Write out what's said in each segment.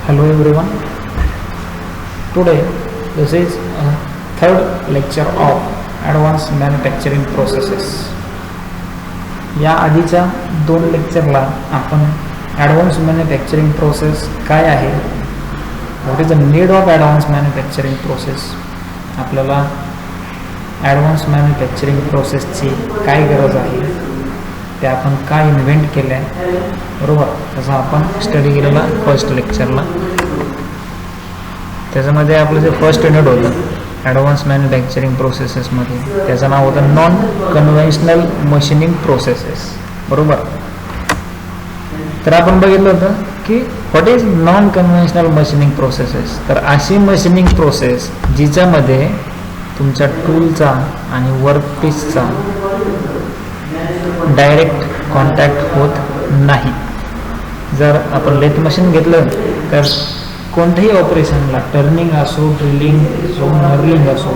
Hello everyone. Today this is third lecture of advanced manufacturing processes. या आधीच्या दोन लेक्चरला आपण ॲडव्हान्स मॅन्युफॅक्चरिंग प्रोसेस काय आहे, what is the need of advance manufacturing process, आपल्याला advance manufacturing प्रोसेसची काय गरज आहे, ते आपण काय इन्व्हेंट केलं आहे, बरोबर, तसं आपण स्टडी केलेला फर्स्ट लेक्चरला. त्याच्यामध्ये आपलं जे फर्स्ट युनिट होतं ॲडव्हान्स मॅन्युफॅक्चरिंग प्रोसेसेसमध्ये, त्याचं नाव होतं नॉन कन्व्हेन्शनल मशिनिंग प्रोसेसेस, बरोबर. तर आपण बघितलं होतं की what is non conventional machining processes. तर अशी मशिनिंग प्रोसेस जिच्यामध्ये तुमच्या टूलचा आणि वर्कपीसचा डायरेक्ट कॉन्टॅक्ट होत नाही. जर आपण लेथ मशीन घेतलं तर कोणत्याही ऑपरेशनला, टर्निंग असो, ड्रिलिंग असो, नर्लिंग असो,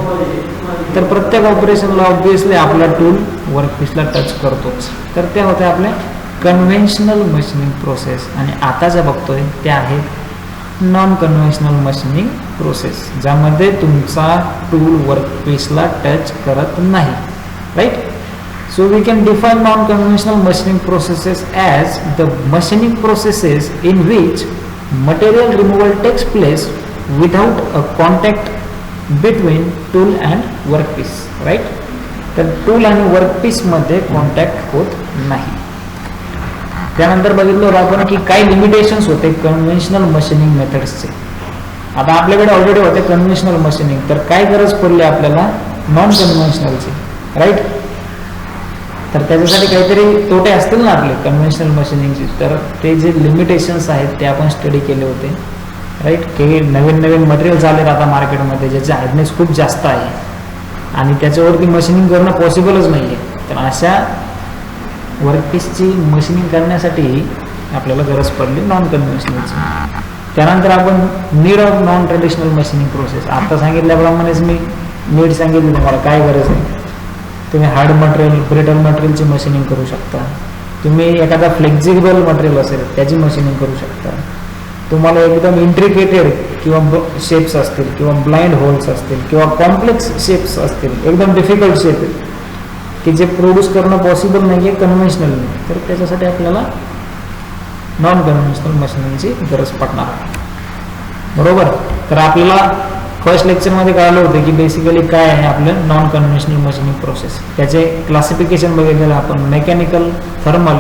तर प्रत्येक ऑपरेशनला ऑब्वियसली आपला टूल वर्कपीसला टच करतोच. तर त्या होत्या आपल्या कन्व्हेन्शनल मशिनिंग प्रोसेस. आणि आता ज्या बघतोय त्या आहेत नॉन कन्व्हेन्शनल मशिनिंग प्रोसेस, ज्यामध्ये तुमचा टूल वर्कपीसला टच करत नाही, right. So we can define non-conventional machining processes as the machining processes in which material removal takes place without a contact between tool and workpiece, right? तर tool आणि workpiece मध्ये contact होत नाही. त्यानंतर बघितलं आपण की काही लिमिटेशन्स होते कन्व्हेन्शनल मशिनिंग मेथड्सचे. आता आपल्याकडे ऑलरेडी होते कन्व्हेन्शनल मशिनिंग, तर काय गरज पडली आपल्याला नॉन कन्व्हेन्शनलची, राईट. तर त्याच्यासाठी काहीतरी तोटे असतील ना आपले कन्व्हेन्शनल मशिनिंगचे. तर ते जे लिमिटेशन्स आहेत ते आपण स्टडी केले होते, राईट. की नवीन नवीन मटेरियल्स आलेत आता मार्केटमध्ये ज्याचे हार्डनेस खूप जास्त आहे आणि त्याच्यावरती मशिनिंग करणं पॉसिबलच नाही आहे. तर अशा वर्कपीसची मशिनिंग करण्यासाठी आपल्याला गरज पडली नॉन कन्व्हेन्शनलची. त्यानंतर आपण need of non traditional machining process. आता सांगितल्याप्रमाणेच मी नीड सांगितली तुम्हाला काय गरज आहे. तुम्ही हार्ड मटेरियल, ब्रिटल मटेरियलची मशिनिंग करू शकता. तुम्ही एखादा फ्लेक्झिबल मटेरियल असेल त्याची मशिनिंग करू शकता. तुम्हाला एकदम इंट्रिकेटेड किंवा शेप्स असतील किंवा ब्लाइंड होल्स असतील किंवा कॉम्प्लेक्स शेप्स असतील, एकदम डिफिकल्ट शेप की जे प्रोड्यूस करणं पॉसिबल नाही आहे कन्व्हेन्शनल, तर त्याच्यासाठी आपल्याला नॉन कन्व्हेन्शनल मशिनिंगची गरज पडणार, बरोबर. तर आपल्याला फर्स्ट लेक्चरमध्ये कळालं होतं की बेसिकली काय आहे आपलं नॉन कन्व्हेन्शनल मशिनिंग प्रोसेस. त्याचे क्लासिफिकेशन बघितलेलं आपण mechanical, thermal,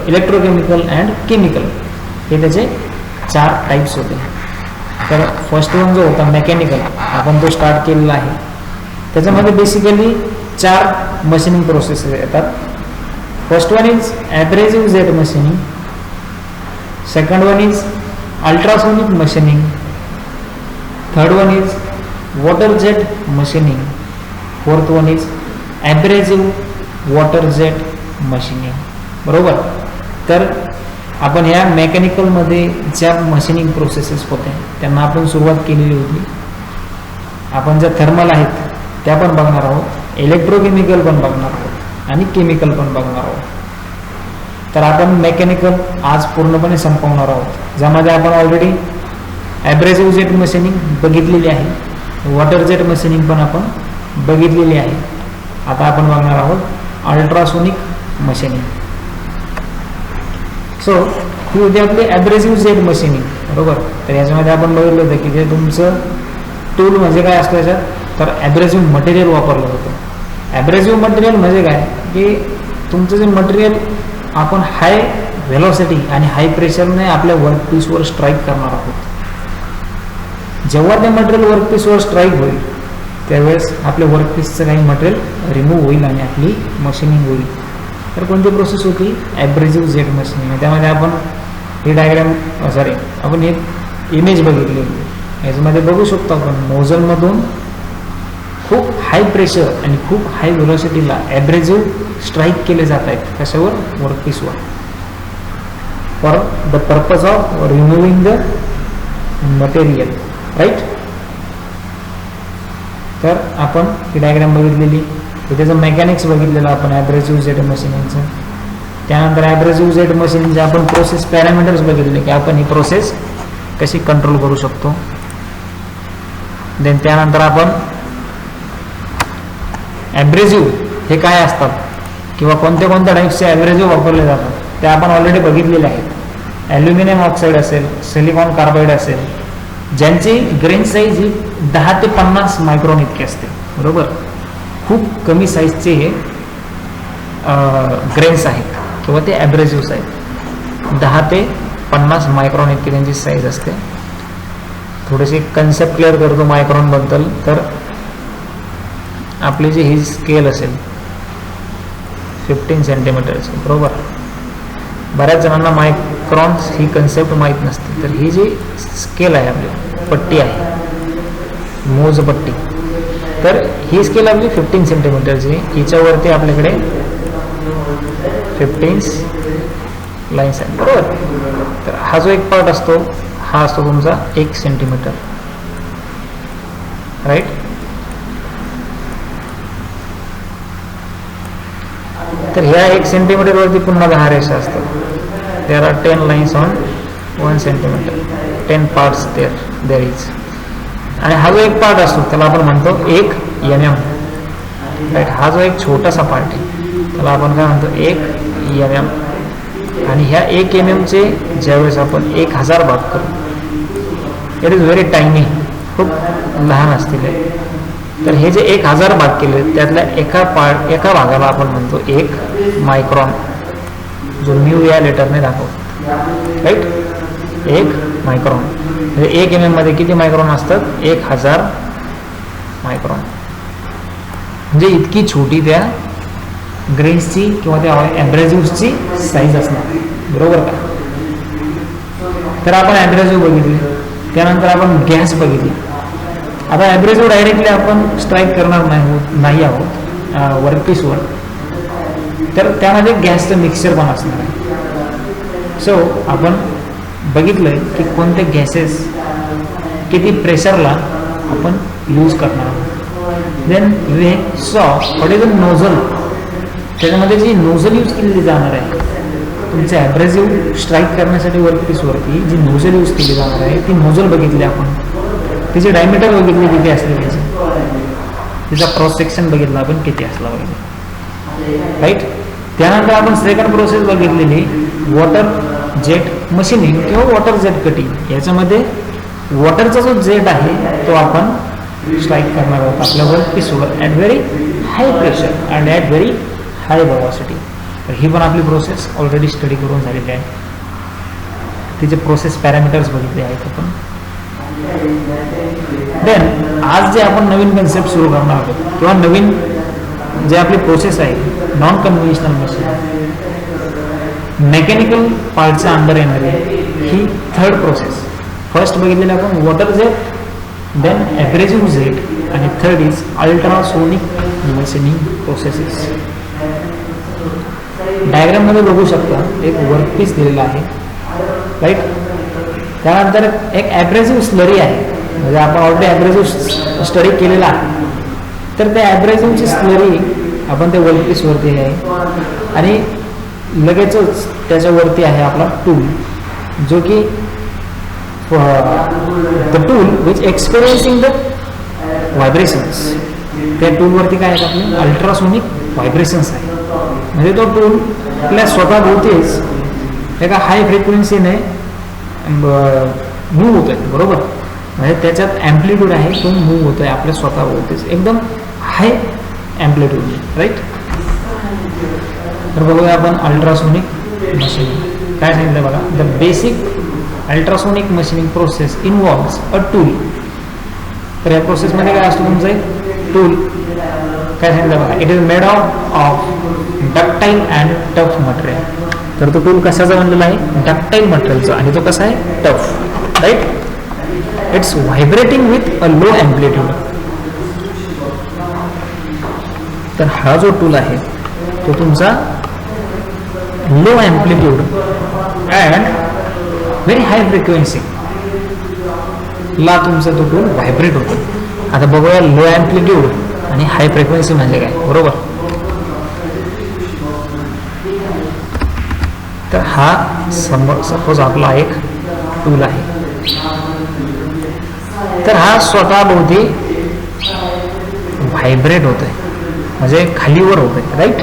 electrochemical and chemical, हे त्याचे 4 टाईप्स होते. तर फर्स्ट वन जो होता मेकॅनिकल, आपण तो स्टार्ट केलेला आहे. त्याच्यामध्ये बेसिकली 4 मशिनिंग प्रोसेसेस येतात. First one is abrasive jet machining, second one is ultrasonic machining, third one is water jet machining, fourth one is abrasive water jet machining, बरोबर. तर आपण ह्या मेकॅनिकलमध्ये ज्या मशिनिंग प्रोसेसेस होत्या त्यांना आपण सुरुवात केलेली होती. आपण ज्या थर्मल आहेत त्या पण बघणार आहोत, इलेक्ट्रोकेमिकल पण बघणार आहोत आणि केमिकल पण बघणार आहोत. तर आपण मेकॅनिकल आज पूर्णपणे संपवणार आहोत, ज्यामध्ये आपण ऑलरेडी ॲब्रेसिव्ह जेट मशिनिंग बघितलेली आहे, वॉटर जेट मशिनिंग पण आपण बघितलेली आहे. आता आपण बघणार आहोत अल्ट्रासोनिक मशिनिंग. सो ही होती आपली ॲब्रेसिव्ह जेट मशिनिंग, बरोबर. तर याच्यामध्ये आपण बघितलं होतं की जे तुमचं टूल म्हणजे काय असतं याच्यात, तर ॲब्रेसिव्ह मटेरियल वापरलं होतं. ॲब्रेसिव्ह मटेरियल म्हणजे काय की तुमचं जे मटेरियल आपण हाय व्हेलॉसिटी आणि हाय प्रेशरने आपल्या वर्कपीसवर स्ट्राईक करणार आहोत. जेव्हा ते मटेरियल वर्कपीसवर स्ट्राईक होईल त्यावेळेस आपल्या वर्कपीसचं काही मटेरियल रिमूव्ह होईल आणि आपली मशिनिंग होईल. तर कोणती प्रोसेस होती, ॲब्रेसिव्ह जेट मशिनिंग. त्यामध्ये आपण ही डायग्राम आपण एक इमेज बघितली, याच्यामध्ये बघू शकतो आपण नोझलमधून खूप हाय प्रेशर आणि खूप हाय व्हेलॉसिटीला ॲब्रेसिव्ह स्ट्राईक केले जात आहेत. कशावर, वर्कपीसवर, for the purpose of removing the material, right. तर आपण ही डायग्राम बघितलेली, त्याचं मेकॅनिक्स बघितलेलं आपण ॲब्रेसिव्ह जेट मशिनिंगचं. त्यानंतर ॲब्रेसिव्ह जेट मशीनचे आपण प्रोसेस पॅरामीटर्स बघितले की आपण ही प्रोसेस कशी कंट्रोल करू शकतो. देन त्यानंतर आपण ॲब्रेसिव्ह हे काय असतात किंवा कोणत्या कोणत्या टाईप्सचे ॲब्रेसिव्ह वापरले जातात ते आपण ऑलरेडी बघितलेले आहेत. ॲल्युमिनियम ऑक्साईड असेल, सिलिकॉन कार्बाईड असेल, ज्यांची ग्रेन साईज ही 10 ते 50 मायक्रॉन इतकी असते. बरोबर, खूप कमी साईजचे हे ग्रेन्स आहेत किंवा ते ॲब्रेसिव्स आहेत. 10 ते 50 मायक्रॉन इतकी त्यांची साईज असते. थोडीशी कन्सेप्ट क्लिअर करतो मायक्रॉनबद्दल. तर आपली जी ही स्केल असेल 15 सेंटीमीटरची, बरोबर. बऱ्याच जणांना मायक्रॉन्स ही कन्सेप्ट माहीत नसते. तर ही जी स्केल आहे आपली पट्टी आहे, मोजपट्टी, तर ही स्केल आपली 15 सेंटीमीटरची. हिच्यावरती आपल्याकडे 15 लाईन्स आहेत, बरोबर. तर हा जो एक पार्ट असतो हा असतो तुमचा 1 सेंटीमीटर, राईट. तर ह्या 1 सेंटीमीटरवरती पुन्हा 10 रेषा असतात. There are 10 lines on 1 centimetre, 10 parts there is. आणि हा जो एक पार्ट असतो त्याला आपण म्हणतो 1 mm, राईट. हा जो एक छोटासा पार्ट आहे त्याला आपण काय म्हणतो 1 mm. आणि ह्या 1 mm चे ज्यावेळेस आपण 1000 भाग करू, इट इज व्हेरी टायनी, खूप लहान असतील. तर हे जे 1000 भाग केले त्यातल्या एका भागाला आपण म्हणतो 1 मायक्रॉन, जो म्यू या लेटरने दाखवतो, राईट. 1 मायक्रॉन म्हणजे 1 mm मध्ये किती मायक्रॉन असतात? 1000 मायक्रॉन. म्हणजे इतकी छोटी त्या ग्रेन्सची किंवा त्या ॲब्रेसिव्हची साईज असणार, बरोबर का. तर आपण ॲब्रेसिव्ह बघितले, त्यानंतर आपण गॅस बघितली. आता ॲब्रेसिव्ह डायरेक्टली आपण स्ट्राईक करणार नाही आहोत वर्कपीसवर, तर त्यामध्ये गॅसचं मिक्सचर पण असणार आहे. सो आपण बघितलं की कोणते गॅसेस किती प्रेशरला आपण यूज करणार आहोत. देन वे सॉ व्हॉट इज अ नोझल, त्याच्यामध्ये जी नोझल यूज केलेली जाणार आहे तुमचे ॲब्रेसिव्ह स्ट्राईक करण्यासाठी वर्कपीसवरती जी नोझल यूज केली जाणार आहे ती नोझल बघितली आपण. तिचे डायमीटर बघितले किती असले पाहिजे, तिचा क्रॉस सेक्शन बघितला आपण किती असला पाहिजे, राईट. त्यानंतर आपण सेकंड प्रोसेस बघितलेली वॉटर जेट मशीनिंग किंवा वॉटर जेट कटिंग. याच्यामध्ये वॉटरचा जो जेट आहे तो आपण स्ट्राईक करणार आहोत आपल्या वर्कपीसवर at very high pressure and at very high velocity. तर ही पण आपली प्रोसेस ऑलरेडी स्टडी करून झालेली आहे. तिचे प्रोसेस पॅरामीटर्स बघितले आहेत आपण. देन आज जे आपण नवीन कन्सेप्ट सुरू करणार आहोत किंवा नवीन जे आपली प्रोसेस आहे नॉन कन्व्हेन्शनल मशीन, मेकॅनिकल पार्टच्या अंडर येणारी ही थर्ड प्रोसेस. फर्स्ट बघितलेली आपण water jet, then abrasive jet आणि third is ultrasonic machining processes. डायग्राममध्ये बघू शकता एक वर्कपीस दिलेला आहे, राईट. त्यानंतर एक ॲब्रेसिव्ह स्लरी आहे, म्हणजे आपण ऑलरेडी ॲब्रेसिव्ह स्टडी केलेला आहे. तर त्या ॲब्रेसिव्हची स्लरी आपण त्या वर्कपीसवरती आहे आणि लगेचच त्याच्यावरती आहे आपला टूल, जो की the tool which experiencing the vibrations. त्या टूलवरती काय आहेत आपले अल्ट्रासोनिक व्हायब्रेशन्स आहे. म्हणजे तो टूल आपल्या स्वतःभोवतीच एका हाय फ्रिक्वेन्सीने मूव्ह होतो आहे, बरोबर. म्हणजे त्याच्यात ॲम्प्लिट्यूड आहे तो मूव्ह होतो आहे आपल्या स्वतःभोवतीच एकदम हाय ॲम्प्लिट्यूड, राईट. तर बघूया आपण अल्ट्रासोनिक मशीनिंग काय सांगितलं बघा. The basic ultrasonic machining process involves a tool. तर या प्रोसेसमध्ये काय असतो तुमचं एक टूल, काय सांगितलं बघा. It is made of ductile and tough material. तर तो टूल कशाचा बनलेला आहे? डक्टाईल मटेरियलचा. आणि तो कसा आहे? Tough, right. It's vibrating with a low amplitude. तर हा जो टूल आहे तो तुमचा low amplitude and very high frequency ला तुमचा तो टूल व्हायब्रेट होतो. आता बघूया लो ॲम्प्लिट्यूड आणि हाय फ्रिक्वेन्सी म्हणजे काय, बरोबर. तर हा सपोज आपला एक टूल आहे, तर हा स्वतःभोवती व्हायब्रेट होतोय, म्हणजे खालीवर होतोय, राईट,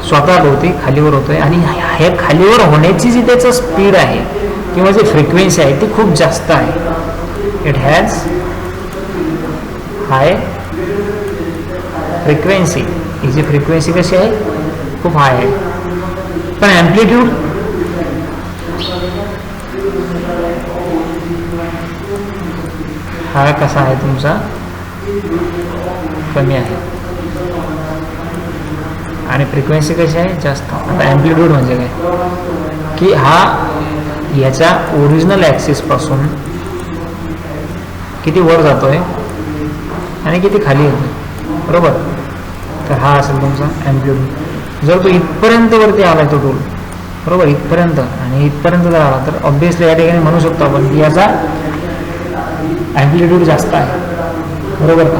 स्वतःभोवती खालीवर होतोय. आणि हे खालीवर होण्याची जी त्याचं स्पीड आहे किंवा जी फ्रिक्वेन्सी आहे ती खूप जास्त आहे. It has high frequency. ही जी फ्रिक्वेन्सी कशी आहे, खूप हाय आहे. पण ॲम्प्लिट्यूड हा कसा आहे तुमचा, कमी आहे. आणि फ्रिक्वेन्सी कशी आहे, जास्त. आता ॲम्प्लिट्यूड म्हणजे काय, की हा याच्या ओरिजिनल ॲक्सिसपासून किती वर जातोय आणि किती खाली येतोय, बरोबर. तर हा असेल तुमचा ॲम्प्लिट्यूड. जर तो इथपर्यंत वरती आला तो टूल, बरोबर, इथपर्यंत, आणि इथपर्यंत जर आला तर ऑब्व्हियसली या ठिकाणी म्हणू शकतो आपण की याचा ॲम्प्लिट्यूड जास्त आहे, बरोबर का.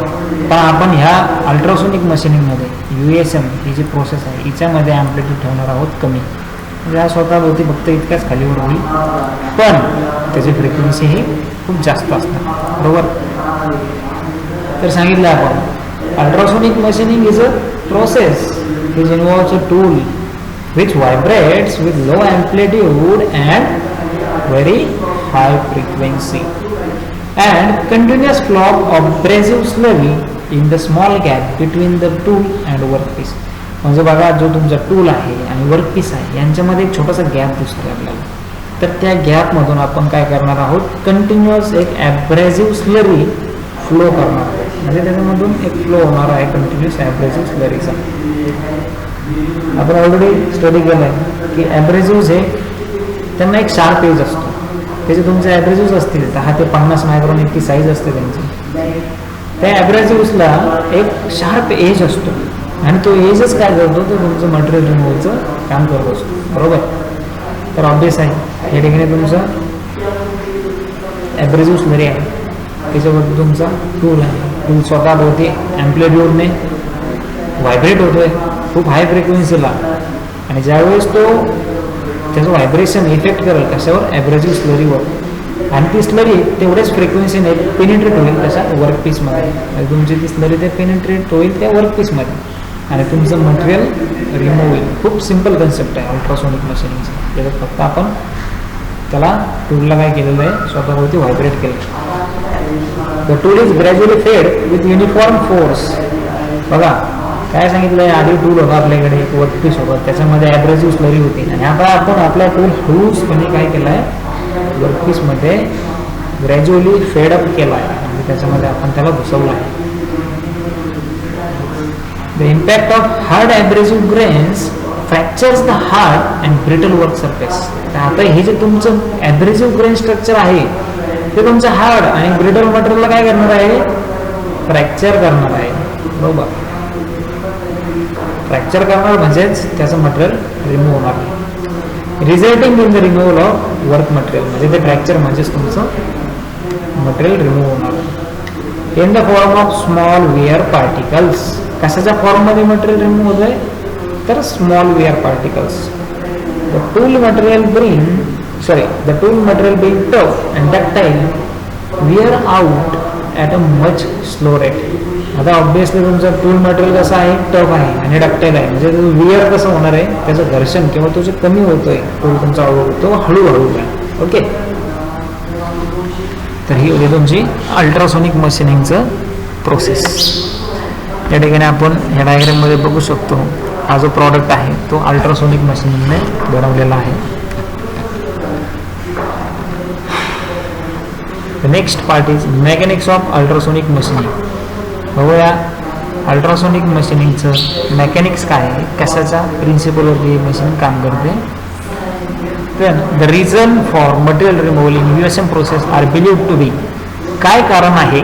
पण आपण ह्या अल्ट्रासोनिक मशिनिंगमध्ये USM ही जी प्रोसेस आहे हिच्यामध्ये ॲम्प्लिट्यूड ठेवणार आहोत कमी. म्हणजे हा स्वतःभोवती फक्त इतक्याच खालीवर होईल, पण त्याची फ्रिक्वेन्सी ही खूप जास्त असणार, बरोबर. तर सांगितलं आपण ultrasonic machining is a process which involves a tool which vibrates with low amplitude and very high frequency and continuous flow of abrasive slurry in the small gap between the tool and workpiece. म्हणजे बघा, जो तुमचा tool आहे आणि workpiece आहे यांच्यामध्ये एक छोटासा गॅप दिसतोय आपल्याला. तर त्या गॅपमधून आपण काय करणार आहोत, कंटिन्युअस एक ॲब्रेसिव्ह स्लरी फ्लो करणार आहोत. म्हणजे त्याच्यामधून एक फ्लो होणार आहे कंटिन्युअस ॲब्रेसिव्ह स्लरीचा. आपण ऑलरेडी स्टडी केलं आहे की ॲब्रेसिव्ज हे त्यांना एक शार्प एज असतो. त्याचे तुमचे ॲब्रेसिव्ज असतील 10 ते 50 मायक्रॉन इतकी साईज असते त्यांची. त्या ॲब्रेसिव्सला एक शार्प एज असतो आणि तो एजच काय करतो, तो तुमचं मटेरियल रिमूव्हचं काम करत असतो, बरोबर. तर ऑब्वियस आहे या ठिकाणी तुमचं ॲब्रेसिव्ह स्लरी आहे, त्याच्यावरती तुमचा टूल आहे. टूल स्वतःभोवती ॲम्प्लिट्यूडने व्हायब्रेट होतोय खूप हाय फ्रिक्वेन्सीला, आणि ज्यावेळेस तो त्याचं व्हायब्रेशन इफेक्ट करेल कशावर, ॲब्रेसिव्ह स्लरीवर, आणि ती स्लरी तेवढ्याच फ्रिक्वेन्सीने पेनिट्रेट होईल कशा, वर्कपीसमध्ये. तुमची ती स्लरी ते पेनिट्रेट होईल त्या वर्कपीसमध्ये आणि तुमचं मटेरियल रिमूव्ह होईल. खूप सिम्पल कन्सेप्ट आहे अल्ट्रासोनिक मशीनिंगचं. त्याच्यात फक्त आपण त्याला टूलला काय केलेलं आहे, स्वतःभोवती व्हायब्रेट केलं. द टूल इज ग्रॅज्युअली फेड विथ युनिफॉर्म फोर्स. बघा काय सांगितलं आहे, आधी टूल होता आपल्याकडे, एक वर्कपीस होता, त्याच्यामध्ये ॲब्रेसिव्ह स्लरी होती, आणि आता आपण आपला टूल हळूचपणे काय केला आहे, वर्कपीसमध्ये ग्रॅज्युअली फेडअप केला आहे, म्हणजे त्याच्यामध्ये आपण त्याला घुसवलं आहे. The impact of hard abrasive grains fractures the hard and brittle work surface. तर आता हे जे तुमचं ॲब्रेसिव्ह ग्रेन स्ट्रक्चर आहे ते तुमचं हार्ड आणि ब्रिटल मटेरियलला काय करणार आहे, फ्रॅक्चर करणार आहे, बरोबर. फ्रॅक्चर करणार म्हणजेच त्याचं मटेरियल रिमूव्ह होणार आहे. Resulting in the removal of work material, म्हणजे ते फ्रॅक्चर म्हणजेच तुमचं मटेरियल रिमूव्ह होणार आहे. In the form of small wear particles. कशाच्या फॉर्ममध्ये मटेरियल रिमूव्ह होत आहे, तर small wear particles. The tool material being tough and ductile wear out at a much slow rate. आता ऑब्विसली तुमचं टूल मटेरियल कसं आहे, टफ आहे आणि डक्टाईल आहे, म्हणजे विअर कसं होणार आहे, त्याचं घर्षण किंवा तो जे कमी होतोय टूल तुमचा तो हळूहळू आहे, ओके. तर ही होती तुमची अल्ट्रासोनिक मशिनिंगचं प्रोसेस. या ठिकाणी आपण ह्या डायग्राममध्ये बघू शकतो, हा जो प्रॉडक्ट आहे तो अल्ट्रासोनिक मशिनिंगने बनवलेला आहे. The next part is mechanics of ultrasonic machining. बघूया अल्ट्रासोनिक मशिनिंगचं मेकॅनिक्स काय आहे, कशाच्या प्रिन्सिपलवरती मशीन काम करते. Then the reason for material removal in USM process are believed to be. काय कारण आहे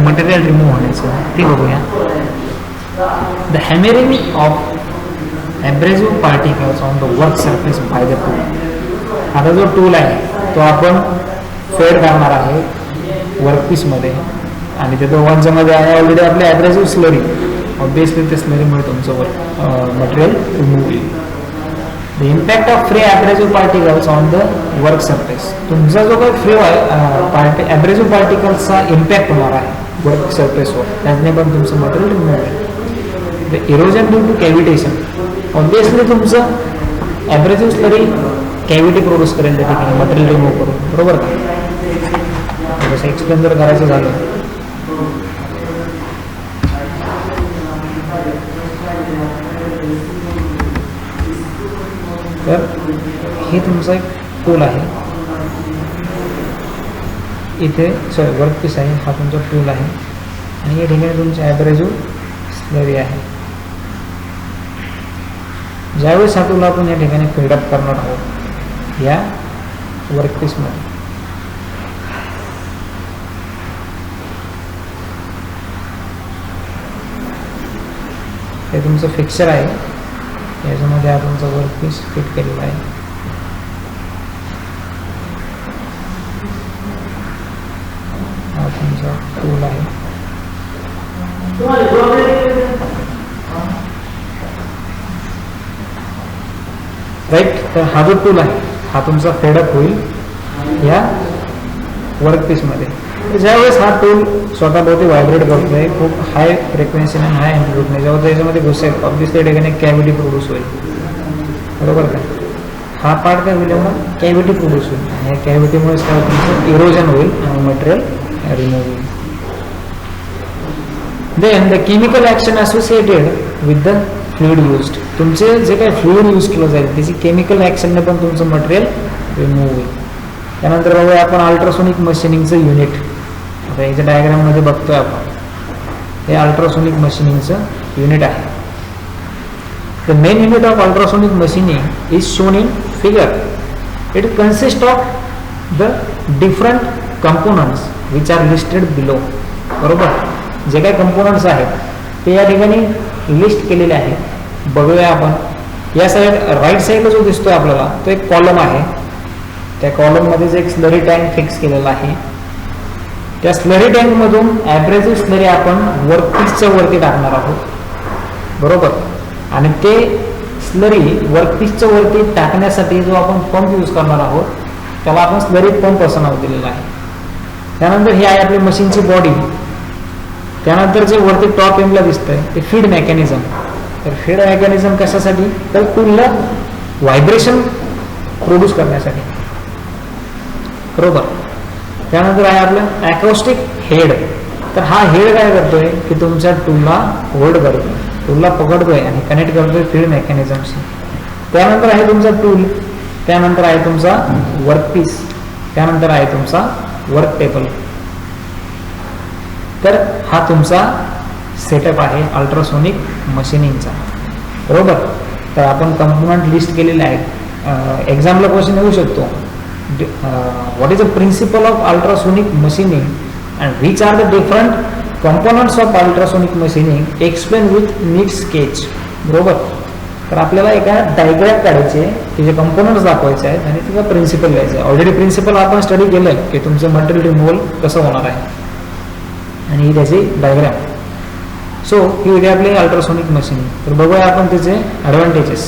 मटेरियल रिमूव्ह होण्याचं ते बघूया. The hammering of abrasive particles on the work surface by the tool. आता जो टूल आहे तो आपण फेड करणार आहे वर्कपीसमध्ये, आणि ते दोघांच्यामध्ये आहे ऑलरेडी आपली ॲब्रेसिव्ह स्लरी. ऑब्वियसली त्या स्लरीमुळे तुमचं मटेरियल रिमूव्ह होईल. The impact of free abrasive particles on the work surface. तुमचा जो काही फ्री ॲब्रेसिव्ह पार्टिकल्सचा इम्पॅक्ट होणार आहे वर्क सरफेसवर, त्याने पण तुमचं मटेरियल रिमूव्ह होईल. The erosion due to cavitation, obviously तुमचं ॲब्रेसिव्ह स्लरी कॅव्हिटी प्रोड्यूस करेल त्या ठिकाणी मटेरियल रिमूव्ह करून, बरोबर का. जसं एक्सप्लेन जर करायचं झालं तर हे तुमचा एक टूल आहे, इथे वर्क पीस आहे, हा तुमचा टूल आहे आणि या ठिकाणी तुमची ॲब्रेसिव्ह स्लरी आहे. ज्यावेळेस हा टूल आपण या ठिकाणी फिल्डअप करणार आहोत या वर्क पीसमध्ये, हे तुमचं फिक्सर आहे, याच्यामध्ये हा तुमचा वर्क पीस फिट केलेला आहे. हा तुमचा टूल आहे. राईट. तर हा जो टूल आहे हा तुमचा फेडअप होईल या वर्क पीसमध्ये. ज्यावेळेस हा टूल स्वतःभोवती व्हायब्रेट करतोय खूप हाय फ्रिक्वेन्सीने हाय अँप्लिट्यूडने, जेव्हा त्याच्यामध्ये घुसेल ऑब्विसली ठिकाणी कॅव्हिटी प्रोड्यूस होईल, बरोबर का. हा पार्ट काय होईल, एवढा कॅव्हिटी प्रोड्यूस होईल आणि या कॅव्हिटीमुळेच काय तुमचं इरोजन होईल आणि मटेरियल रिमूव्ह होईल. Then the chemical action associated with the fluid used, तुमचे जे काही फ्लुइड यूज केलं जाईल त्याची केमिकल ॲक्शनने पण तुमचं मटेरियल रिमूव्ह होईल. त्यानंतर बघूया आपण अल्ट्रासोनिक मशिनिंगचं युनिट. आता याच्या डायग्राममध्ये बघतोय आपण, हे अल्ट्रासोनिक मशिनिंगचं युनिट आहे. The main unit of ultrasonic machining is shown in figure. It consist of the different components which are listed below, बरोबर. जे काही कंपोनंट्स आहेत ते या ठिकाणी लिस्ट केलेले आहेत. बघूया आपण या साईड राईट साईडला जो दिसतोय आपल्याला तो एक कॉलम आहे. त्या कॉलममध्येच एक स्लरी टँक फिक्स केलेला आहे. त्या स्लरी टँकमधून ॲब्रेसिव्ह स्लरी आपण वर्कपीसच्या वरती टाकणार आहोत, बरोबर. आणि ते स्लरी वर्कपीसच्या वरती टाकण्यासाठी जो आपण पंप यूज करणार आहोत त्याला आपण स्लरी पंप असं नाव दिलेलं आहे. त्यानंतर ही आहे आपली मशीनची बॉडी. त्यानंतर जे वरती टॉप एंडला दिसतंय ते फीड मेकॅनिझम. तर फीड मेकॅनिझम कशासाठी, तर टूलला व्हायब्रेशन प्रोड्यूस करण्यासाठी, बरोबर. त्यानंतर आहे आपलं ॲक्रोस्टिक हेड. तर हा हेड काय करतोय की तुमच्या टूलला होल्ड करतोय, टूलला पकडतोय आणि कनेक्ट करतोय फीड मेकॅनिझमशी. त्यानंतर आहे तुमचा टूल, त्यानंतर आहे तुमचा वर्कपीस, त्यानंतर आहे तुमचा वर्क टेबल. तर हा तुमचा सेटअप आहे अल्ट्रासोनिक मशिनिंगचा, बरोबर. तर आपण कंपोनंट लिस्ट केलेले आहेत. एक्झामला क्वेश्चन येऊ शकतो, what is the principle of ultrasonic machining and which are the different components of ultrasonic machining, explain with neat sketch, बरोबर. तर आपल्याला एका डायग्राम काढायचे, तिचे कंपोनंट्स दाखवायचे आहेत आणि तिचा प्रिन्सिपल लिहायचं आहे. ऑलरेडी प्रिन्सिपल आपण स्टडी केलं की तुमचं मटेरियल रिमूव्हल कसं होणार आहे आणि ही त्याची डायग्राम. सो ही होती आपली अल्ट्रासोनिक मशिनिंग. तर बघूया आपण त्याचे ॲडव्हान्टेजेस,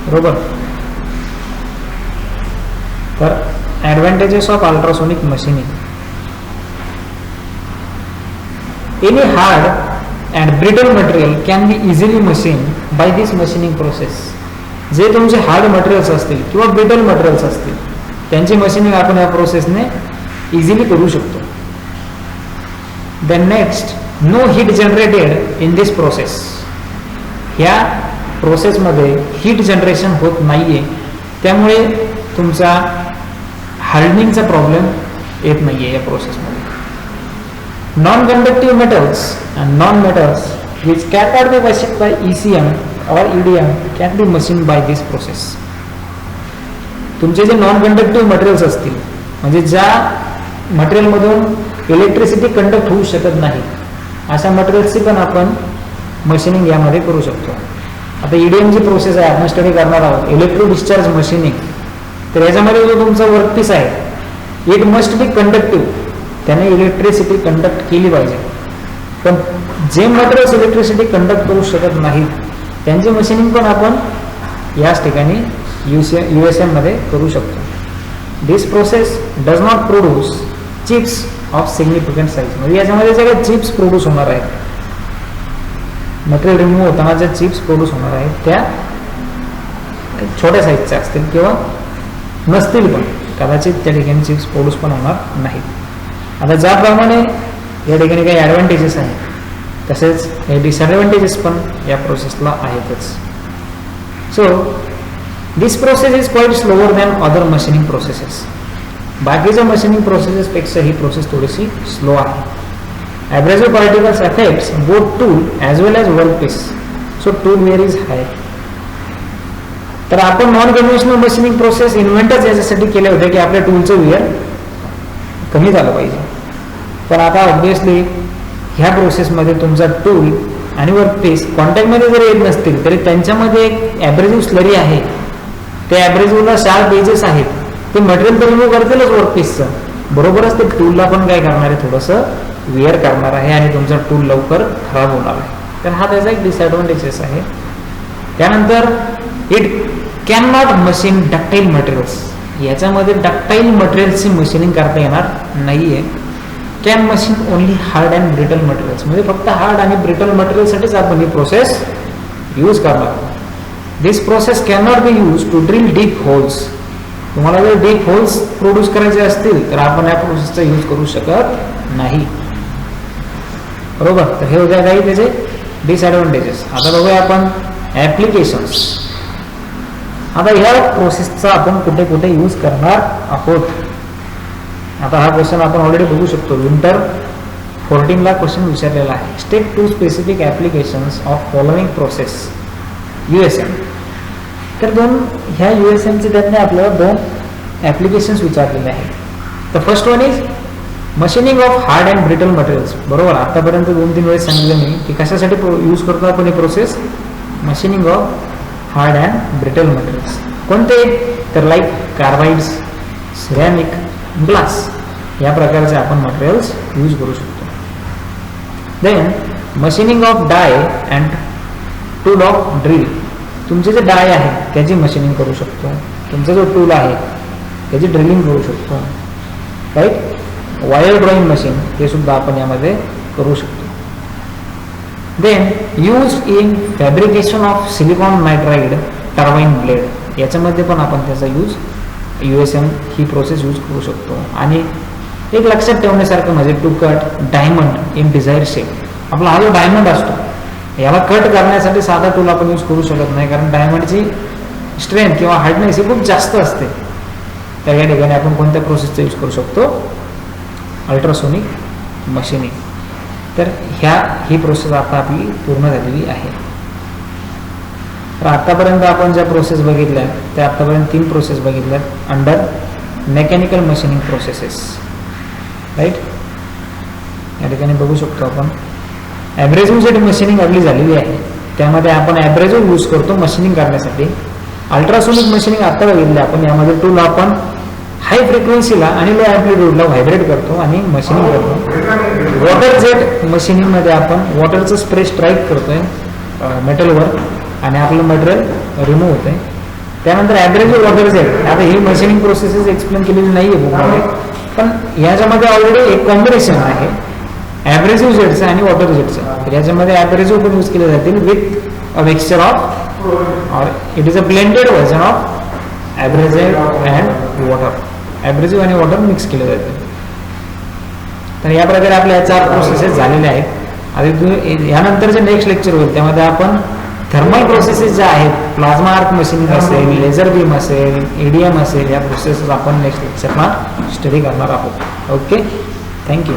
बरोबर. तर advantages of ultrasonic machining. Any hard and brittle material can be easily machine by this machining process. जे तुमचे हार्ड मटेरियल्स असतील किंवा ब्रिटल मटेरियल्स असतील त्यांची मशिनिंग आपण या प्रोसेसने इझिली करू शकतो. Then next, no heat generated in this process. ह्या प्रोसेसमध्ये हीट जनरेशन होत नाहीये, त्यामुळे तुमचा हार्डनिंगचा प्रॉब्लेम येत नाहीये या प्रोसेसमध्ये. Non conductive metals and non metals which cannot be machine by ECM और EDM can be machine by this process. तुमचे जे नॉन कंडक्टिव्ह मटेरियल्स असतील, म्हणजे ज्या मटेरियलमधून इलेक्ट्रिसिटी कंडक्ट होऊ शकत नाही, अशा मटेरियल्सची पण आपण मशिनिंग यामध्ये करू शकतो. आता EDM जी प्रोसेस आहे आपण स्टडी करणार आहोत, इलेक्ट्रो डिस्चार्ज मशिनिंग. तर याच्यामध्ये जो तुमचा वर्कपीस आहे इट मस्ट बी कंडक्टिव्ह, त्याने इलेक्ट्रिसिटी कंडक्ट केली पाहिजे. पण जे मटेरियल्स इलेक्ट्रिसिटी कंडक्ट करू शकत नाहीत त्यांची मशीनिंग पण आपण याच ठिकाणी USM मध्ये करू शकतो. This process does not produce chips of significant size. म्हणजे याच्यामध्ये सगळे चिप्स प्रोड्यूस होणार आहेत. मटेरियल रिमूव्ह होताना ज्या चिप्स प्रोड्यूस होणार आहेत त्या छोट्या साईजच्या असतील किंवा नसतील, पण कदाचित त्या ठिकाणी चिप्स प्रोड्यूस पण होणार नाहीत. आता ज्याप्रमाणे या ठिकाणी काही ॲडव्हान्टेजेस आहेत तसेच काही डिसॲडव्हान्टेजेस पण या प्रोसेसला आहेतच. So this process is quite slower than other machining processes. बाकीच्या मशीनिंग प्रोसेसेसपेक्षा ही प्रोसेस थोडीशी स्लो आहे. Abrasive particles affects both tool as well as work piece. So tool wear is high. तर आपण नॉन कन्व्हेन्शनल मशीनिंग प्रोसेस इन्व्हेंटच याच्यासाठी केले होते की आपल्या टूलचं वेअर कमी झालं पाहिजे. पण आता ऑब्व्हियसली ह्या प्रोसेसमध्ये तुमचा टूल आणि वर्क पीस कॉन्टॅक्टमध्ये जर येत नसतील तरी त्यांच्यामध्ये एक ॲब्रेसिव्ह स्लरी आहे. त्या ॲब्रेसिव्हला शार्प एजेस आहेत. ते मटेरियल तर रिमूव्ह करतीलच वर्क पीसचं, बरोबरच ते टूलला पण काय करणार आहे, थोडंसं वेअर करणार आहे आणि तुमचा टूल लवकर खराब होणार आहे. तर हा त्याचा एक डिसॲडव्हान्टेजेस आहे. त्यानंतर it can not machine ductile materials. याच्यामध्ये डक्टाईल मटेरियल्सची मशीनिंग करता येणार नाही आहे. Can machine only hard and brittle materials. म्हणजे फक्त हार्ड आणि ब्रिटल मटेरियलसाठीच आपण ही प्रोसेस यूज करणार. This process can not be use to drill deep holes. तुम्हाला जर डीप होल्स प्रोड्यूस करायचे असतील तर आपण या प्रोसेसचा यूज करू शकत नाही. बरोबर. तर हे होत्या काही त्याचे डिसॲडव्हान्टेजेस. आता बघूया आपण ॲप्लिकेशन्स. आता ह्या प्रोसेसचा आपण कुठे कुठे यूज करणार आहोत. आता हा क्वेश्चन आपण ऑलरेडी बघू शकतो. विंटर 14ला क्वेश्चन विचारलेला आहे. State 2 specific applications of following process USM. तर ह्या USMचे त्यातले आपल्याला 2 ॲप्लिकेशन्स विचारलेले आहेत. तर first one is machining of hard and brittle materials. बरोबर. आतापर्यंत 2-3 वेळेस सांगितलं मी की कशासाठी यूज करतो आपण ही process. Machining of hard and brittle materials. कोणते तर लाईक कार्बाइड्स, सिरॅमिक, ग्लास या प्रकारचे आपण मटेरियल्स यूज करू शकतो. Then machining of die and tool of drill. तुमचे जे डाय आहे त्याची मशीनिंग करू शकतो. तुमचा जो टूल आहे त्याची ड्रिलिंग करू शकतो. राईट. वायर ड्रॉईंग मशीन हे सुद्धा आपण यामध्ये करू शकतो. Then use in fabrication of silicon nitride turbine blade. याच्यामध्ये पण आपण त्याचा यूज USM ही प्रोसेस यूज करू शकतो. आणि एक लक्षात ठेवण्यासारखं म्हणजे to cut diamond in desire shape. आपला हा जो डायमंड असतो याला कट करण्यासाठी साधा टूल आपण यूज करू शकत नाही, कारण डायमंडची स्ट्रेंथ किंवा हार्डनेस ही खूप जास्त असते. तर या ठिकाणी आपण कोणत्या प्रोसेसचा यूज करू शकतो. Ultrasonic machining. तर ही प्रोसेस आता आपली पूर्ण झालेली आहे. तर आतापर्यंत आपण ज्या प्रोसेस बघितल्या त्या आतापर्यंत 3 प्रोसेस बघितल्या under mechanical machining processes. Right. या ठिकाणी बघू शकतो आपण ॲब्रेसिव्ह जे मशीनिंग आपली झालेली आहे त्यामध्ये आपण ॲब्रेसिव्ह यूज करतो मशीनिंग करण्यासाठी. अल्ट्रासोनिक मशीनिंग आता बघितले आपण. यामध्ये टूल आपण हाय फ्रिक्वेन्सीला आणि लो ॲम्प्लिट्यूडला व्हायब्रेट करतो आणि मशीनिंग करतो. वॉटर जेट मशीनिंगमध्ये आपण वॉटरचं स्प्रे स्ट्राईक करतोय मेटलवर आणि आपलं मटेरियल रिमूव्ह होतंय. त्यानंतर ॲब्रेसिव्ह वॉटर जेट. आता ही मशीनिंग प्रोसेसेस एक्सप्लेन केलेली नाही आहे बुकमध्ये, पण याच्यामध्ये ऑलरेडी एक कॉम्बिनेशन आहे ॲब्रेसिव्ह जेटचं आणि वॉटर जेटचं. तर याच्यामध्ये ॲब्रेसिव्ह पण यूज केले जातील विथ अ मिक्सचर ऑफ और it is a blended version of abrasive and water. Abrasive आणि वॉटर मिक्स केले जाते. तर या प्रकारे आपल्या 4 प्रोसेसेस झालेल्या आहेत. आता यानंतर जे नेक्स्ट लेक्चर होईल त्यामध्ये आपण थर्मल प्रोसेसेस ज्या आहेत, प्लाझ्मा आर्क मशीनिंग असेल, लेझर बीम असेल, EDM असेल, या प्रोसेसेस आपण नेक्स्ट लेक्चरला स्टडी करणार आहोत. ओके. थँक्यू.